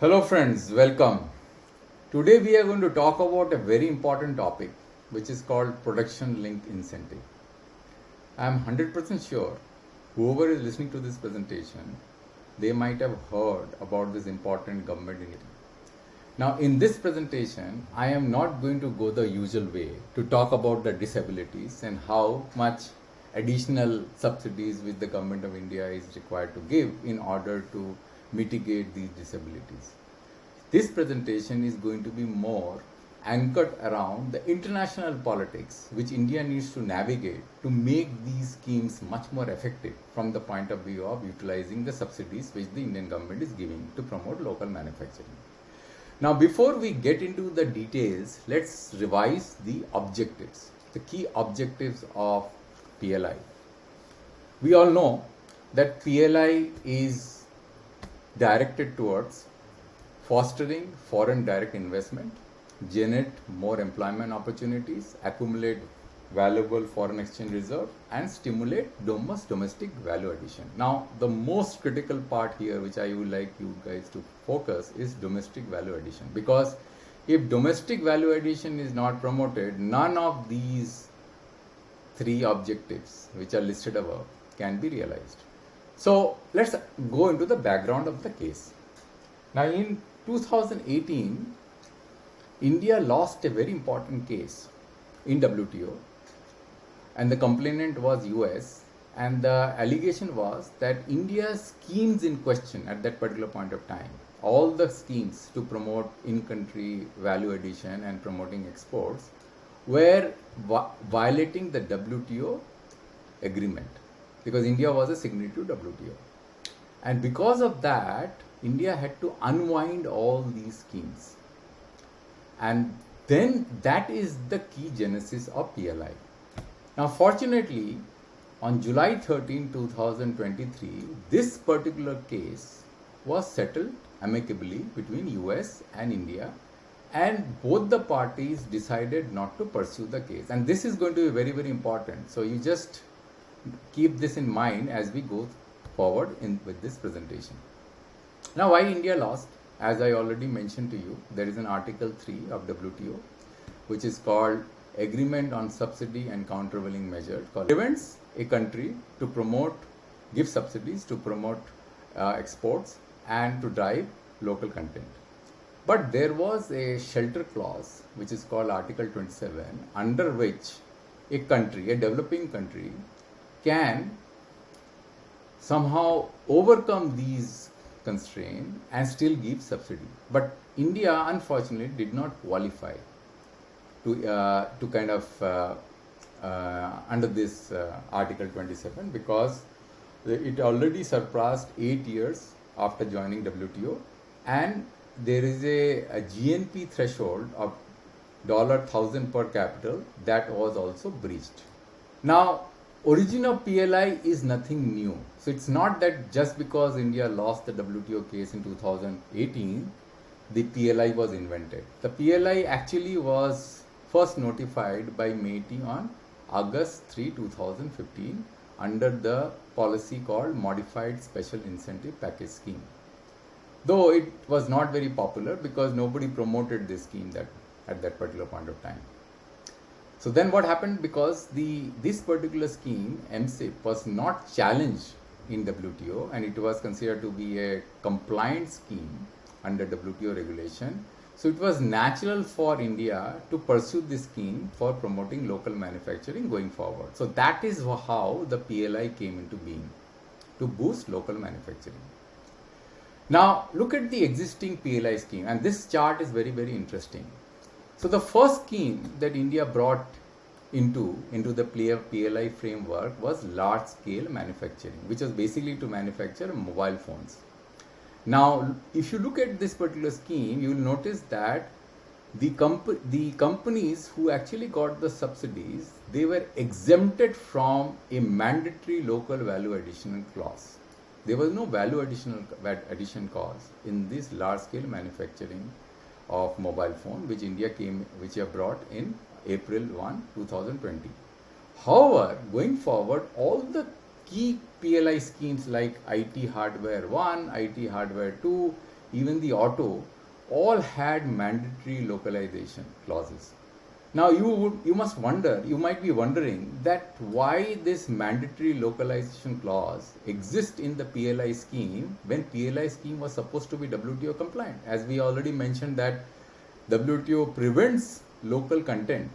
Hello friends, welcome. Today we are going to talk about a very important topic which is called production linked incentive. I am 100% sure whoever is listening to this presentation, they might have heard about this important government initiative. Now in this presentation, I am not going to go the usual way to talk about the disabilities and how much additional subsidies which the government of India is required to give in order to mitigate these disabilities. This presentation is going to be more anchored around the international politics which India needs to navigate to make these schemes much more effective from the point of view of utilizing the subsidies which the Indian government is giving to promote local manufacturing. Now, before we get into the details, let's revise the objectives, the key objectives of PLI. We all know that PLI is directed towards fostering foreign direct investment, generate more employment opportunities, accumulate valuable foreign exchange reserve, and stimulate domestic value addition. Now, the most critical part here, which I would like you guys to focus, is domestic value addition. Because if domestic value addition is not promoted, none of these three objectives, which are listed above, can be realized. So, let's go into the background of the case. Now, in 2018, India lost a very important case in WTO, and the complainant was US, and the allegation was that India's schemes in question at that particular point of time, all the schemes to promote in-country value addition and promoting exports, were violating the WTO agreement, because India was a signatory to WTO. And because of that, India had to unwind all these schemes. And then that is the key genesis of PLI. Now, fortunately, on July 13, 2023, this particular case was settled amicably between US and India, and both the parties decided not to pursue the case. And this is going to be very, very important. So you just keep this in mind as we go forward with this presentation. Now, why India lost? As I already mentioned to you, there is an Article 3 of WTO, which is called Agreement on Subsidy and Countervailing Measure, prevents a country to give subsidies to promote exports and to drive local content. But there was a shelter clause, which is called Article 27, under which a developing country, can somehow overcome these constraints and still give subsidy. But India, unfortunately, did not qualify to kind of under this Article 27, because it already surpassed 8 years after joining WTO, and there is a GNP threshold of $1,000 per capita that was also breached. Now, origin of PLI is nothing new. So it's not that just because India lost the WTO case in 2018, the PLI was invented. The PLI actually was first notified by MeitY on August 3, 2015 under the policy called Modified Special Incentive Package Scheme. Though it was not very popular because nobody promoted this scheme at that particular point of time. So then what happened, because this particular scheme, MSIP, was not challenged in WTO, and it was considered to be a compliant scheme under WTO regulation. So it was natural for India to pursue this scheme for promoting local manufacturing going forward. So that is how the PLI came into being, to boost local manufacturing. Now look at the existing PLI scheme, and this chart is very, very interesting. So the first scheme that India brought into the PLI framework was large scale manufacturing, which was basically to manufacture mobile phones. Now, if you look at this particular scheme, you will notice that the companies who actually got the subsidies, they were exempted from a mandatory local value addition clause. There was no value addition clause in this large scale manufacturing of mobile phone, which India brought in April 1, 2020. However, going forward, all the key PLI schemes like IT Hardware 1, IT Hardware 2, even the auto, all had mandatory localization clauses. Now you might be wondering that why this mandatory localization clause exists in the PLI scheme when PLI scheme was supposed to be WTO compliant. As we already mentioned that WTO prevents local content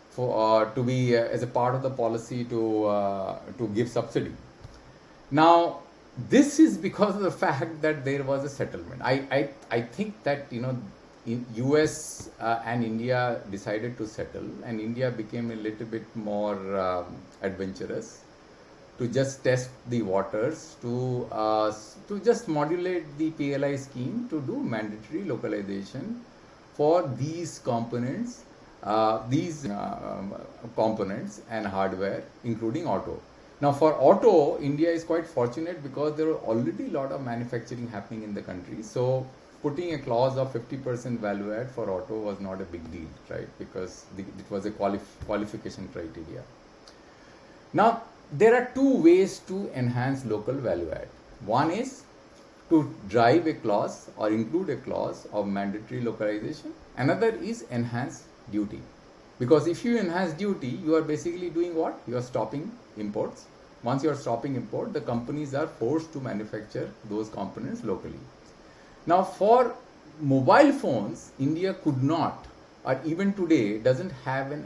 for to be as a part of the policy to give subsidy. Now, this is because of the fact that there was a settlement. I think that in US and India decided to settle, and India became a little bit more adventurous to just test the waters, to just modulate the PLI scheme to do mandatory localization for these components, components and hardware, including auto. Now, for auto, India is quite fortunate because there are already a lot of manufacturing happening in the country. So, putting a clause of 50% value add for auto was not a big deal, right? Because it was a qualification criteria. Now, there are two ways to enhance local value add. One is to drive a clause or include a clause of mandatory localization. Another is enhance duty. Because if you enhance duty, you are basically doing what? You are stopping imports. Once you are stopping import, the companies are forced to manufacture those components locally. Now, for mobile phones, India could not, or even today doesn't have an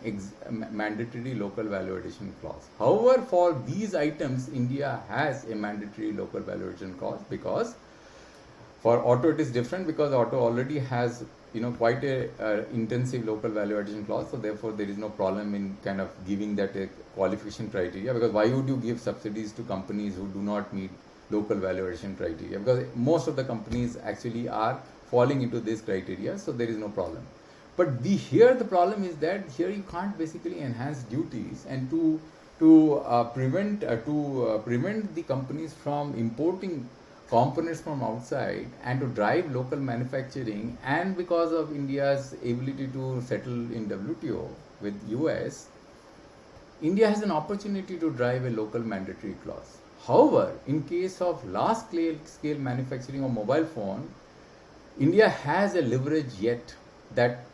mandatory local value addition clause. However, for these items, India has a mandatory local value addition clause, because for auto it is different, because auto already has quite a intensive local value addition clause, so therefore there is no problem in kind of giving that a qualification criteria, because why would you give subsidies to companies who do not meet local value addition criteria? Because most of the companies actually are falling into this criteria, so there is no problem. But here the problem is that here you can't basically enhance duties, and to prevent the companies from importing components from outside and to drive local manufacturing, and because of India's ability to settle in WTO with US, India has an opportunity to drive a local mandatory clause. However, in case of large scale manufacturing of mobile phone, India has a leverage yet that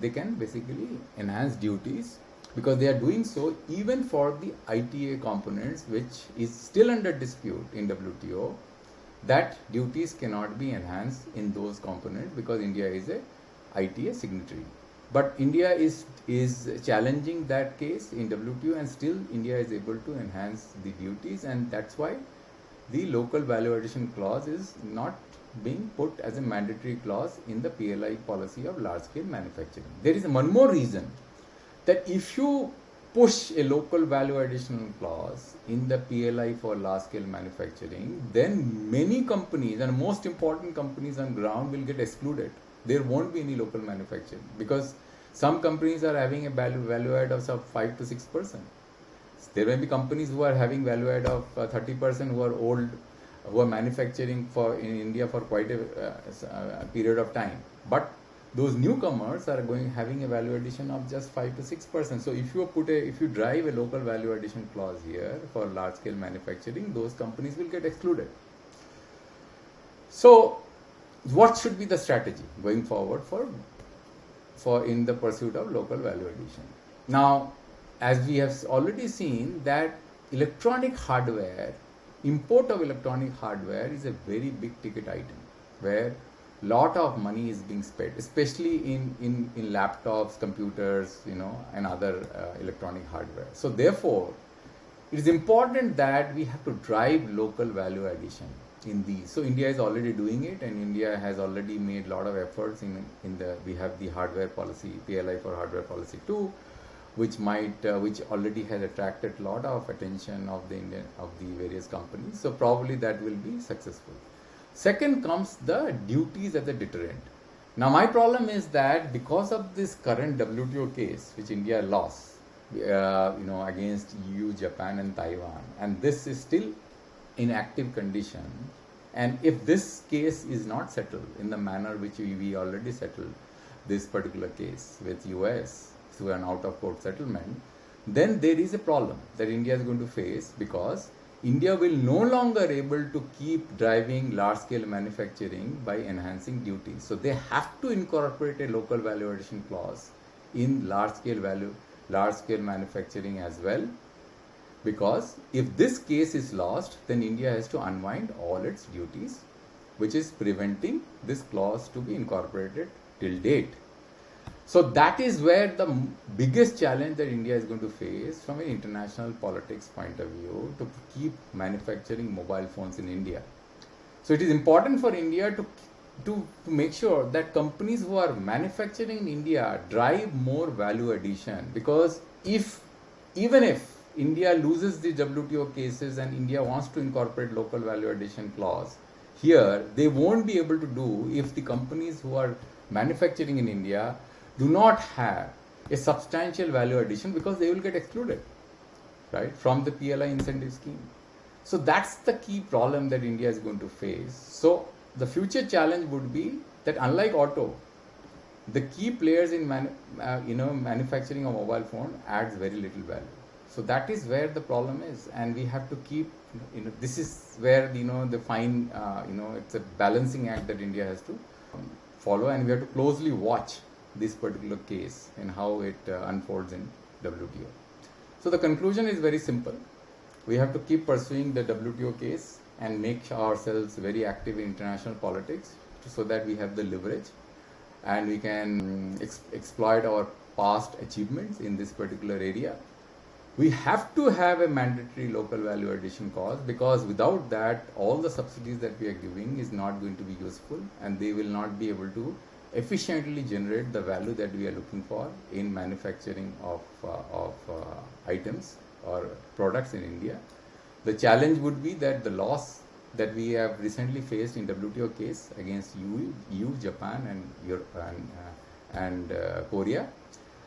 they can basically enhance duties, because they are doing so even for the ITA components, which is still under dispute in WTO, that duties cannot be enhanced in those components because India is a ITA signatory. But India is challenging that case in WTO, and still India is able to enhance the duties, and that's why the local value addition clause is not being put as a mandatory clause in the PLI policy of large scale manufacturing. There is one more reason, that if you push a local value addition clause in the PLI for large scale manufacturing, then many companies, and most important companies on ground, will get excluded. There won't be any local manufacturing, because some companies are having a value add of 5 to 6%. There may be companies who are having value add of 30%, who are manufacturing in India for quite a period of time. But those newcomers are having a value addition of just 5 to 6%. So if you drive a local value addition clause here for large scale manufacturing, those companies will get excluded. So what should be the strategy going forward for in the pursuit of local value addition? Now, as we have already seen, that import of electronic hardware is a very big ticket item, where lot of money is being spent, especially in laptops, computers, and other electronic hardware. So therefore, it is important that we have to drive local value addition in these. So India is already doing it, and India has already made a lot of efforts we have the hardware policy, PLI for hardware policy 2, which already has attracted a lot of attention of the various companies. So probably that will be successful. Second comes the duties as a deterrent. Now my problem is that because of this current WTO case which India lost, against EU, Japan and Taiwan, and this is still in active condition, and if this case is not settled in the manner which we already settled this particular case with US through an out of court settlement, then there is a problem that India is going to face, because India will no longer able to keep driving large scale manufacturing by enhancing duties. So they have to incorporate a local value addition clause in large scale manufacturing as well, because if this case is lost, then India has to unwind all its duties, which is preventing this clause to be incorporated till date. So that is where the biggest challenge that India is going to face from an international politics point of view, to keep manufacturing mobile phones in India. So it is important for India to make sure that companies who are manufacturing in India drive more value addition, because even if India loses the WTO cases and India wants to incorporate local value addition clause, here they won't be able to do if the companies who are manufacturing in India do not have a substantial value addition, because they will get excluded, right, from the PLI incentive scheme. So that's the key problem that India is going to face. So the future challenge would be that, unlike auto, the key players in manufacturing a mobile phone adds very little value. So that is where the problem is, and we have to keep, this is where the fine, it's a balancing act that India has to follow, and we have to closely watch this particular case and how it unfolds in WTO. So the conclusion is very simple. We have to keep pursuing the WTO case and make ourselves very active in international politics, so that we have the leverage and we can exploit our past achievements in this particular area. We have to have a mandatory local value addition clause, because without that, all the subsidies that we are giving is not going to be useful, and they will not be able to efficiently generate the value that we are looking for in manufacturing of items or products in India. The challenge would be that the loss that we have recently faced in WTO case against EU, Japan, and Korea,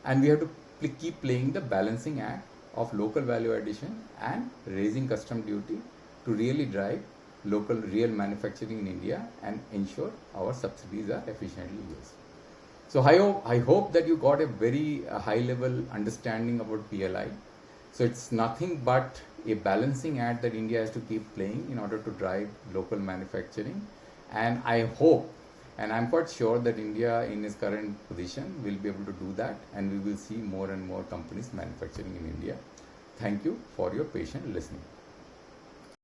and we have to keep playing the balancing act of local value addition and raising custom duty to really drive local real manufacturing in India and ensure our subsidies are efficiently used. So I hope that you got a very high level understanding about PLI. So it's nothing but a balancing act that India has to keep playing in order to drive local manufacturing. And I hope, and I'm quite sure, that India in its current position will be able to do that, and we will see more and more companies manufacturing in India. Thank you for your patient listening.